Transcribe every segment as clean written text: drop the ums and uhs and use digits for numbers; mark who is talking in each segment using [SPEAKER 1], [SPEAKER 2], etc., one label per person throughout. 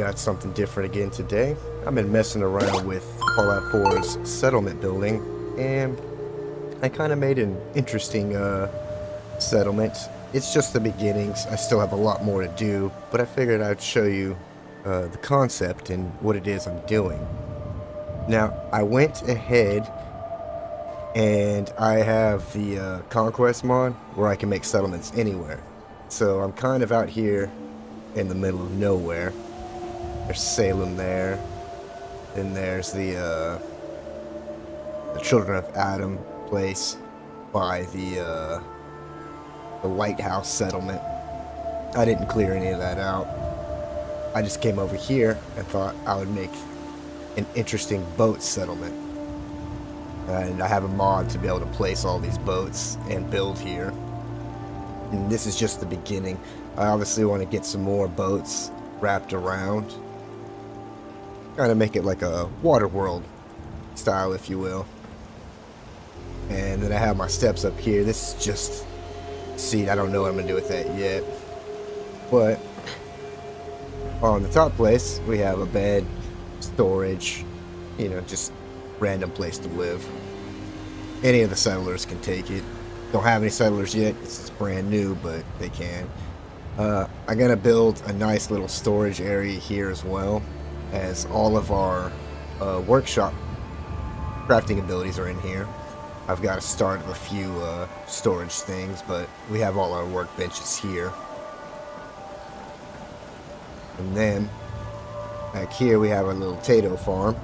[SPEAKER 1] got something different again today. I've been messing around with Fallout 4's settlement building, and I kind of made an interesting settlement. It's just the beginnings. I still have a lot more to do, but I figured I'd show you the concept and what it is I'm doing. Now, I went ahead and I have the Conquest mod where I can make settlements anywhere. So I'm kind of out here in the middle of nowhere. There's Salem there. Then there's the Children of Adam place by the Lighthouse settlement. I didn't clear any of that out. I just came over here and thought I would make an interesting boat settlement. And I have a mod to be able to place all these boats and build here. And this is just the beginning. I obviously want to get some more boats wrapped around. Kind of make it like a water world style, if you will. And then I have my steps up here. This is just seed. I don't know what I'm going to do with that yet. But on the top place, we have a bed, storage, you know, just random place to live. Any of the settlers can take it. Don't have any settlers yet. It's brand new, but they can. I'm gonna build a nice little storage area here as well, as all of our workshop crafting abilities are in here. I've got to start a few storage things, but we have all our workbenches here. And then back here we have a little potato farm.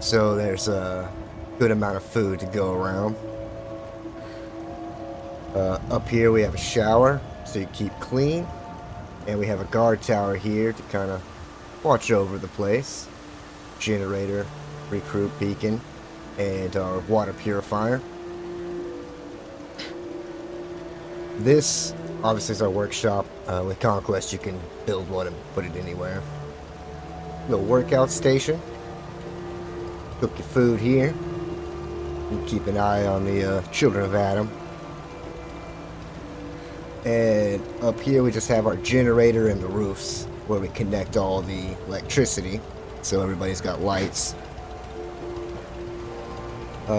[SPEAKER 1] So there's a good amount of food to go around. Up here we have a shower so you keep clean. And we have a guard tower here to kind of watch over the place. Generator, recruit beacon, and our water purifier. This obviously is our workshop. With Conquest you can build one and put it anywhere. Little workout station. Cook your food here. And keep an eye on the Children of Adam. And up here we just have our generator and the roofs where we connect all the electricity, so everybody's got lights.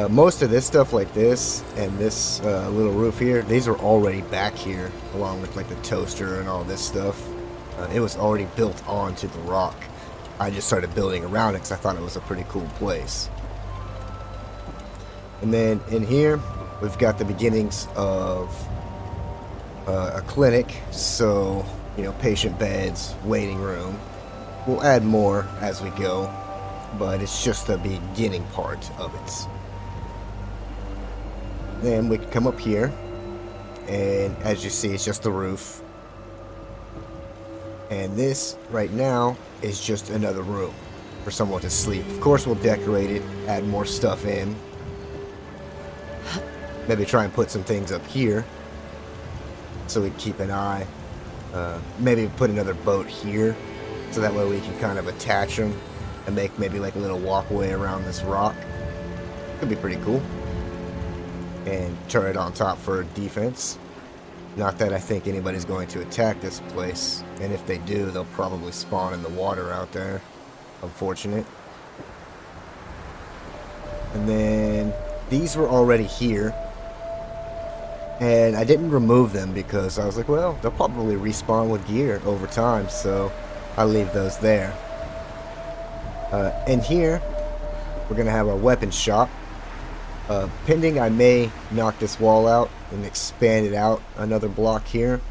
[SPEAKER 1] Most of this stuff like this and this little roof here, these are already back here along with like the toaster and all this stuff. It was already built onto the rock. I just started building around it because I thought it was a pretty cool place. And then in here we've got the beginnings of a clinic, so you know, patient beds, waiting room. We'll add more as we go, but it's just the beginning part of it. Then we can come up here, and as you see, it's just the roof. And this right now is just another room for someone to sleep. Of course we'll decorate it, add more stuff in. Maybe try and put some things up here so we can keep an eye. Maybe put another boat here so that way we can kind of attach them and make maybe like a little walkway around this rock. Could be pretty cool. And turn it on top for defense. Not that I think anybody's going to attack this place, and if they do, they'll probably spawn in the water out there. Unfortunate. And then these were already here, and I didn't remove them because I was like, well, they'll probably respawn with gear over time, so I'll leave those there. In here, we're going to have our weapons shop. Pending, I may knock this wall out and expand it out another block here.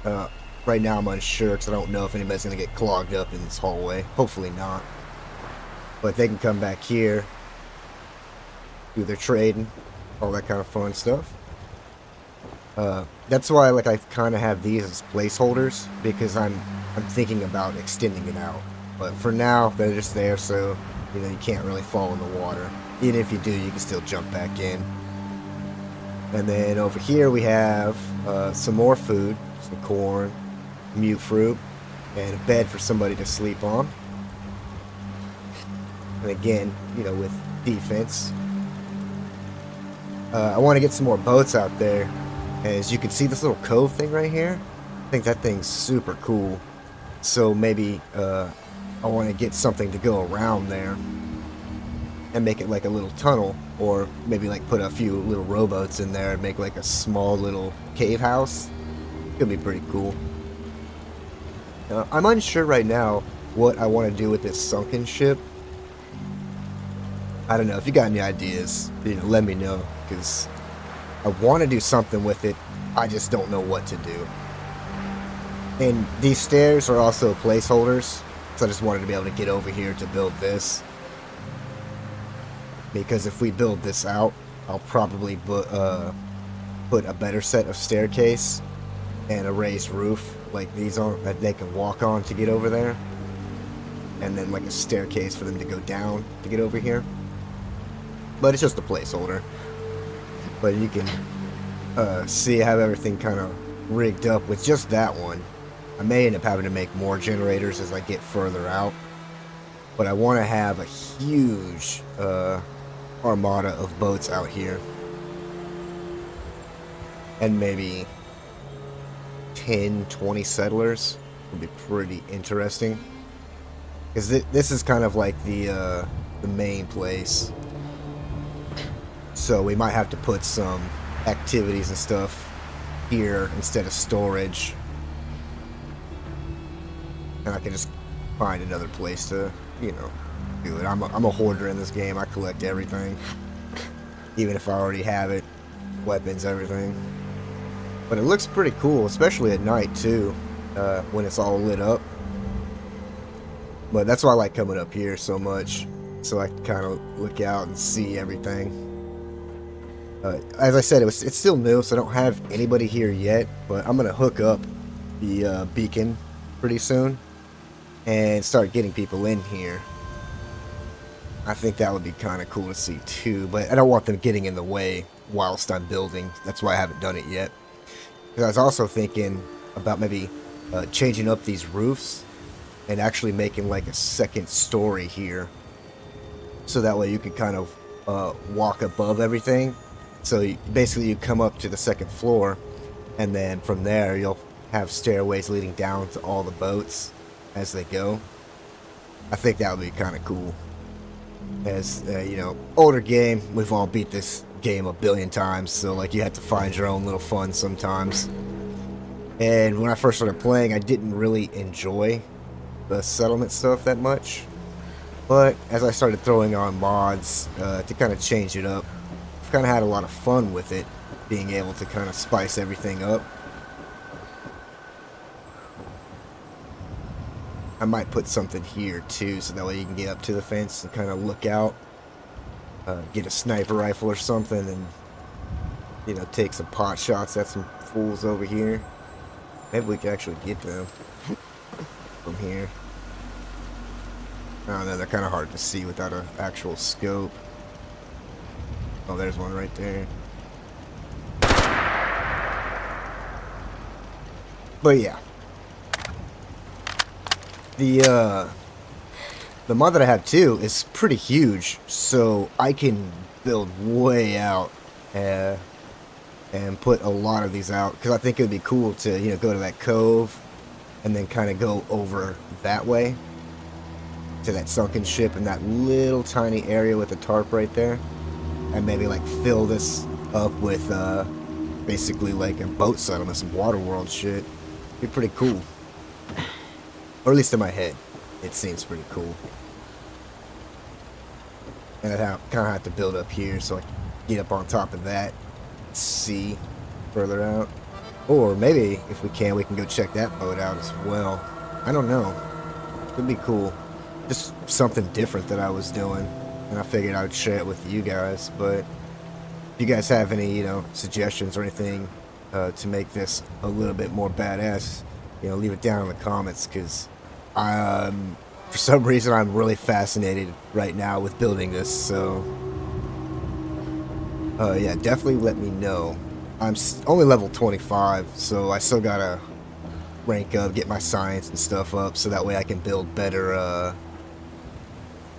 [SPEAKER 1] Right now I'm unsure because I don't know if anybody's going to get clogged up in this hallway. Hopefully not. But they can come back here, do their trading, all that kind of fun stuff. That's why I kind of have these as placeholders, because I'm thinking about extending it out. But for now, they're just there, so you know you can't really fall in the water. Even if you do, you can still jump back in. And then over here we have some more food, some corn, mute fruit, and a bed for somebody to sleep on. And again, you know, with defense. I want to get some more boats out there. And as you can see, this little cove thing right here, I think that thing's super cool. So maybe I want to get something to go around there and make it like a little tunnel, or maybe like put a few little rowboats in there and make like a small little cave house. Could be pretty cool. I'm unsure right now what I want to do with this sunken ship. I don't know. If you got any ideas, let me know, because I want to do something with it. I just don't know what to do. And these stairs are also placeholders, so I just wanted to be able to get over here to build this. Because if we build this out, I'll probably put a better set of staircase and a raised roof like these on that they can walk on to get over there, and then like a staircase for them to go down to get over here. But it's just a placeholder. But you can see I have everything kind of rigged up with just that one. I may end up having to make more generators as I get further out, but I want to have a huge armada of boats out here, and maybe 10-20 settlers would be pretty interesting, because this is kind of like the main place, so we might have to put some activities and stuff here instead of storage, and I can just find another place to do it. I'm a hoarder in this game. I collect everything, even if I already have it, weapons, everything. But it looks pretty cool, especially at night too, when it's all lit up. But that's why I like coming up here so much, so I can kind of look out and see everything. As I said, it's still new, so I don't have anybody here yet, but I'm gonna hook up the beacon pretty soon and start getting people in here. I think that would be kind of cool to see too, but I don't want them getting in the way whilst I'm building. That's why I haven't done it yet. Because I was also thinking about maybe changing up these roofs and actually making like a second story here, so that way you can kind of walk above everything. So basically you come up to the second floor, and then from there you'll have stairways leading down to all the boats as they go. I think that would be kind of cool. As older game, we've all beat this game a billion times, so like you have to find your own little fun sometimes. And when I first started playing, I didn't really enjoy the settlement stuff that much, but as I started throwing on mods to kind of change it up, I've kind of had a lot of fun with it, being able to kind of spice everything up. I might put something here too, so that way you can get up to the fence and kind of look out, get a sniper rifle or something, and take some pot shots at some fools over here. Maybe we can actually get them from here. I don't know, they're kind of hard to see without an actual scope. Oh, there's one right there. But yeah. The mod that I have too is pretty huge, so I can build way out and put a lot of these out, because I think it would be cool to go to that cove and then kind of go over that way to that sunken ship in that little tiny area with the tarp right there, and maybe like fill this up with basically like a boat settlement, some water world shit. Be pretty cool. Or at least in my head, it seems pretty cool. And I kind of have to build up here so I can get up on top of that, see further out. Or maybe, if we can go check that boat out as well. I don't know. It'd be cool. Just something different that I was doing, and I figured I would share it with you guys. But if you guys have any, suggestions or anything to make this a little bit more badass, leave it down in the comments, because for some reason I'm really fascinated right now with building this. So yeah, definitely let me know. I'm only level 25, so I still gotta rank up, get my science and stuff up, so that way I can build better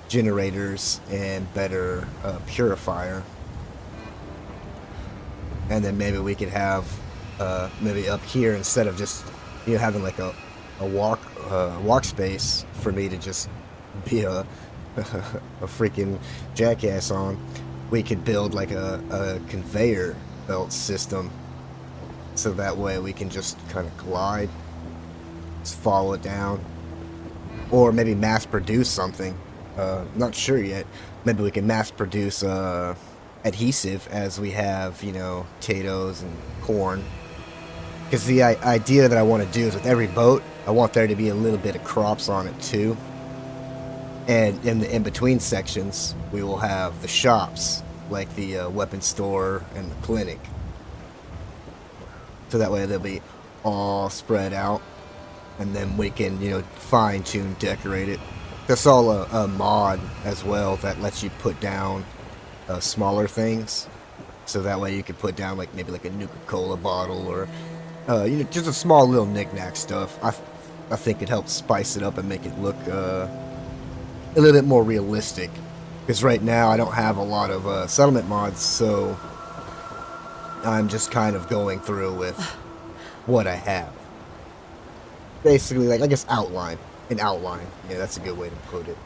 [SPEAKER 1] generators and better purifier. And then maybe we could have maybe up here, instead of just having like a walk space for me to just be a a freaking jackass on, we could build like a conveyor belt system, so that way we can just kind of glide, just follow it down, or maybe mass produce something. Not sure yet. Maybe we can mass produce adhesive as we have, you know, potatoes and corn. Because the idea that I want to do is with every boat, I want there to be a little bit of crops on it too. And in the in-between sections, we will have the shops, like the weapon store and the clinic. So that way they'll be all spread out. And then we can, you know, fine-tune, decorate it. That's all a mod as well that lets you put down smaller things. So that way you can put down like maybe like a Nuka-Cola bottle or you know, just a small little knick-knack stuff. I think it helps spice it up and make it look a little bit more realistic. Because right now I don't have a lot of settlement mods, so I'm just kind of going through with what I have. Basically, like, I guess an outline. Yeah, that's a good way to put it.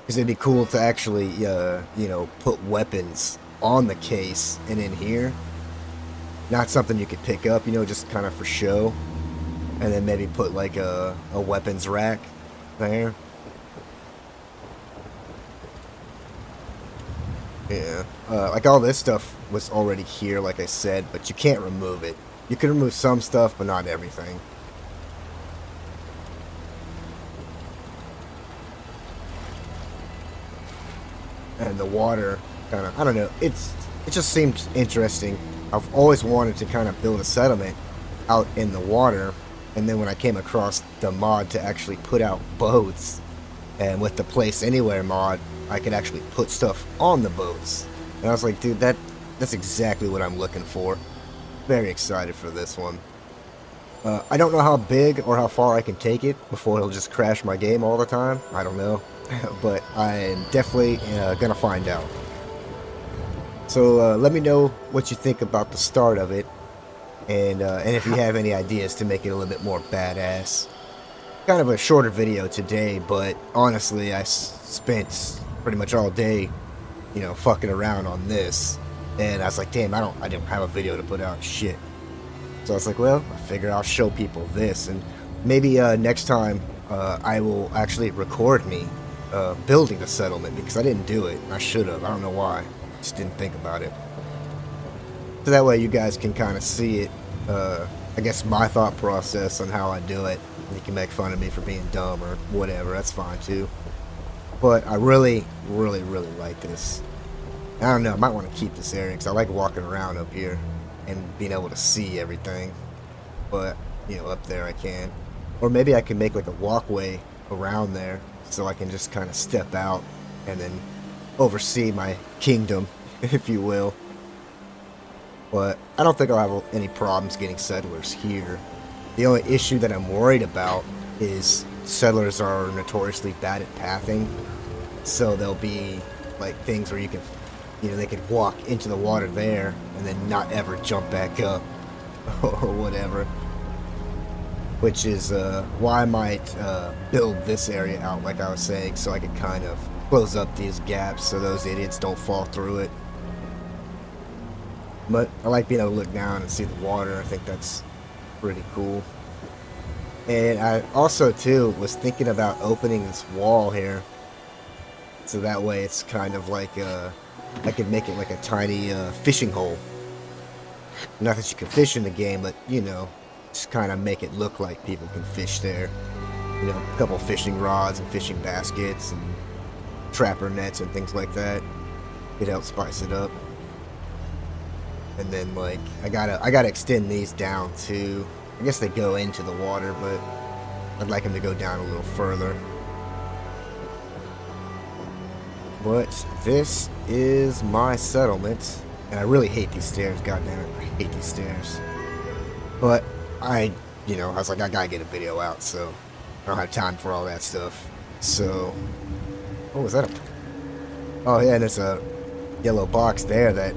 [SPEAKER 1] Because it'd be cool to actually, you know, put weapons on the case and in here. Not something you could pick up, you know, just kind of for show. And then maybe put like a weapons rack there. Yeah, like all this stuff was already here, like I said, but you can't remove it. You can remove some stuff, but not everything. And the water kind of, I don't know, it just seems interesting. I've always wanted to kind of build a settlement out in the water, and then when I came across the mod to actually put out boats, and with the Place Anywhere mod, I could actually put stuff on the boats. And I was like, dude, that's exactly what I'm looking for. Very excited for this one. I don't know how big or how far I can take it before it'll just crash my game all the time. I don't know. But I'm definitely gonna find out. So let me know what you think about the start of it, and if you have any ideas to make it a little bit more badass. Kind of a shorter video today, but honestly, I spent pretty much all day, you know, fucking around on this, and I was like, damn, I didn't have a video to put out. Shit. So I was like, well, I figure I'll show people this, and maybe next time I will actually record me building the settlement, because I didn't do it. I should have. I don't know why. Just didn't think about it. So that way you guys can kind of see it, I guess my thought process on how I do it. You can make fun of me for being dumb or whatever. That's fine too. But I really, really, really like this. I don't know. I might want to keep this area because I like walking around up here and being able to see everything. But, you know, up there I can. Or maybe I can make like a walkway around there so I can just kind of step out and then oversee my kingdom, if you will. But I don't think I'll have any problems getting settlers here. The only issue that I'm worried about is settlers are notoriously bad at pathing. So there'll be like things where you can, you know, they could walk into the water there and then not ever jump back up or whatever. Which is why I might build this area out, like I was saying, so I could kind of close up these gaps so those idiots don't fall through it. But I like being able to look down and see the water. I think that's pretty cool. And I also too was thinking about opening this wall here, so that way it's kind of like I could make it like a tiny fishing hole. Not that you can fish in the game, but you know, just kind of make it look like people can fish there. You know, a couple fishing rods and fishing baskets and trapper nets and things like that. It helps spice it up. And then like I gotta extend these down too. I guess they go into the water, but I'd like them to go down a little further. But this is my settlement, and I really hate these stairs. Goddamn it, I hate these stairs. But you know, I was like, I gotta get a video out, so I don't have time for all that stuff. So, what was that? Oh yeah, and there's a yellow box there that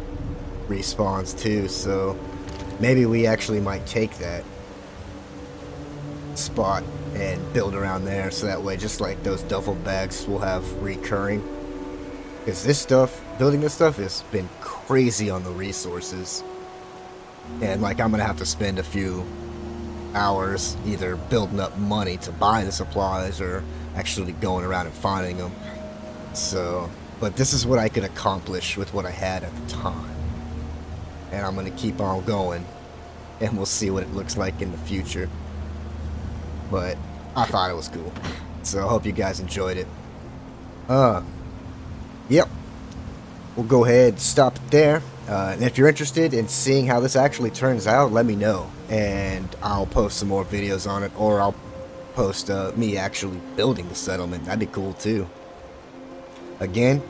[SPEAKER 1] respawns too, so maybe we actually might take that spot and build around there, so that way just like those duffel bags will have recurring. Because this stuff, building this stuff has been crazy on the resources. And like I'm gonna have to spend a few hours either building up money to buy the supplies or actually going around and finding them. So, but this is what I could accomplish with what I had at the time. And I'm gonna keep on going, and we'll see what it looks like in the future. But I thought it was cool, so I hope you guys enjoyed it. Yep, we'll go ahead and stop it there. And if you're interested in seeing how this actually turns out, let me know, and I'll post some more videos on it, or I'll post me actually building the settlement. That'd be cool too. Again,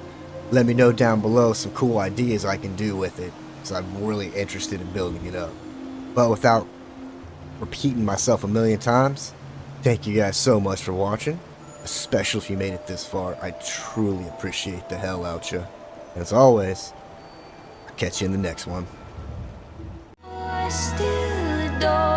[SPEAKER 1] let me know down below some cool ideas I can do with it, so I'm really interested in building it up. But without repeating myself a million times, thank you guys so much for watching, especially if you made it this far. I truly appreciate the hell out you. As always, I'll catch you in the next one.
[SPEAKER 2] I still adore